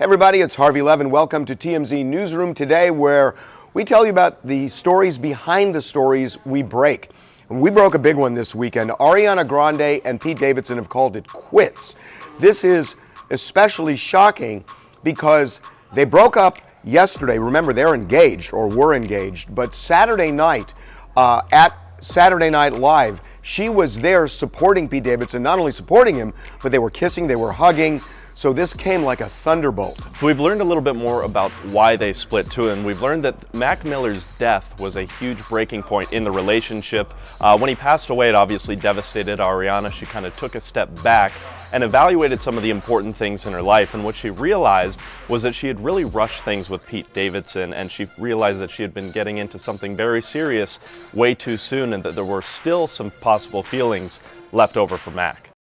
Hey everybody, it's Harvey Levin. Welcome to TMZ Newsroom today, where we tell you about the stories behind the stories we break. And we broke a big one this weekend. Ariana Grande and Pete Davidson have called it quits. This is especially shocking because they broke up yesterday. Remember, they're engaged or were engaged, but Saturday night at Saturday Night Live, she was there supporting Pete Davidson, not only supporting him, but they were kissing, they were hugging. So this came like a thunderbolt. So we've learned a little bit more about why they split too, and we've learned that Mac Miller's death was a huge breaking point in the relationship. When he passed away, it obviously devastated Ariana. She kind of took a step back and evaluated some of the important things in her life, and what she realized was that she had really rushed things with Pete Davidson, and she realized that she had been getting into something very serious way too soon, and that there were still some possible feelings left over for Mac.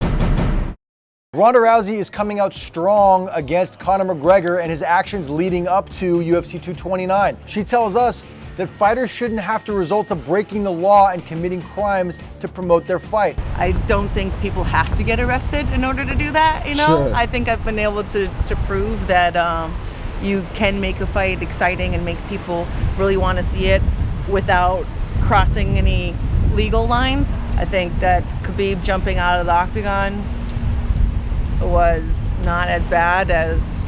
Ronda Rousey is coming out strong against Conor McGregor and his actions leading up to UFC 229. She tells us that fighters shouldn't have to resort to breaking the law and committing crimes to promote their fight. I don't think people have to get arrested in order to do that, you know? Sure. I think I've been able to prove that you can make a fight exciting and make people really want to see it without crossing any legal lines. I think that Khabib jumping out of the octagon was not as bad as,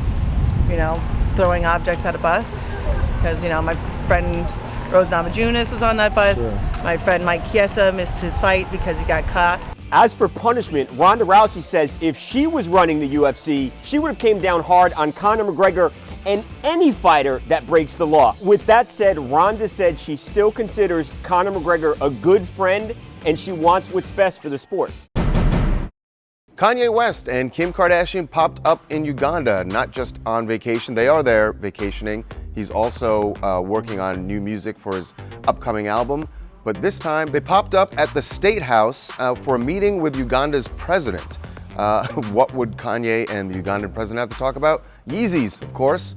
throwing objects at a bus. Because, my friend Rose Namajunas was on that bus. Sure. My friend Mike Chiesa missed his fight because he got caught. As for punishment, Ronda Rousey says if she was running the UFC, she would have came down hard on Conor McGregor and any fighter that breaks the law. With that said, Ronda said she still considers Conor McGregor a good friend and she wants what's best for the sport. Kanye West and Kim Kardashian popped up in Uganda, not just on vacation. They are there vacationing. He's also working on new music for his upcoming album. But this time, they popped up at the State House for a meeting with Uganda's president. What would Kanye and the Ugandan president have to talk about? Yeezys, of course.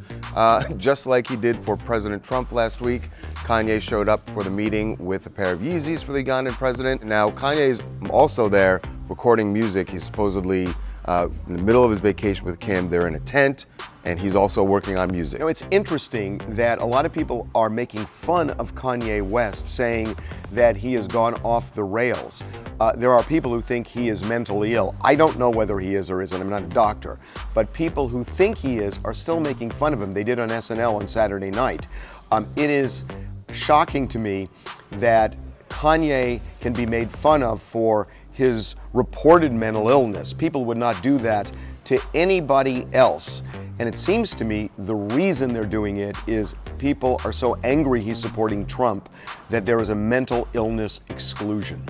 Just like he did for President Trump last week, Kanye showed up for the meeting with a pair of Yeezys for the Ugandan president. Now, Kanye's also there recording music. He's supposedly in the middle of his vacation with Kim. They're in a tent, and he's also working on music. It's interesting that a lot of people are making fun of Kanye West, saying that he has gone off the rails. There are people who think he is mentally ill. I don't know whether he is or isn't. I'm not a doctor. But people who think he is are still making fun of him. They did on SNL on Saturday night. It is shocking to me that Kanye can be made fun of for his reported mental illness. People would not do that to anybody else. And it seems to me the reason they're doing it is people are so angry he's supporting Trump that there is a mental illness exclusion.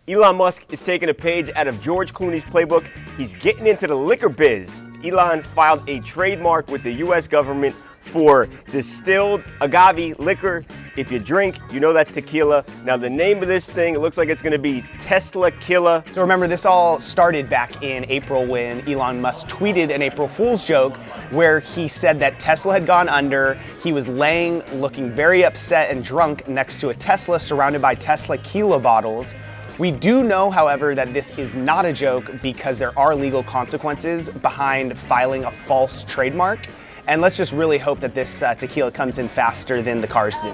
Elon Musk is taking a page out of George Clooney's playbook. He's getting into the liquor biz. Elon filed a trademark with the U.S. government for distilled agave liquor. If you drink, you know that's tequila. Now the name of this thing, it looks like it's gonna be Tequila. So remember, this all started back in April when Elon Musk tweeted an April Fool's joke where he said that Tesla had gone under. He was laying, looking very upset and drunk next to a Tesla surrounded by Tequila bottles. We do know, however, that this is not a joke because there are legal consequences behind filing a false trademark. And let's just really hope that this tequila comes in faster than the cars do.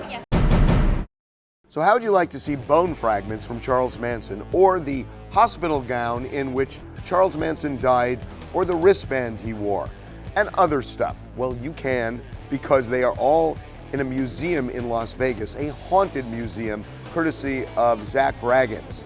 So how would you like to see bone fragments from Charles Manson, or the hospital gown in which Charles Manson died, or the wristband he wore, and other stuff? Well, you can, because they are all in a museum in Las Vegas, a haunted museum courtesy of Zach Braggins.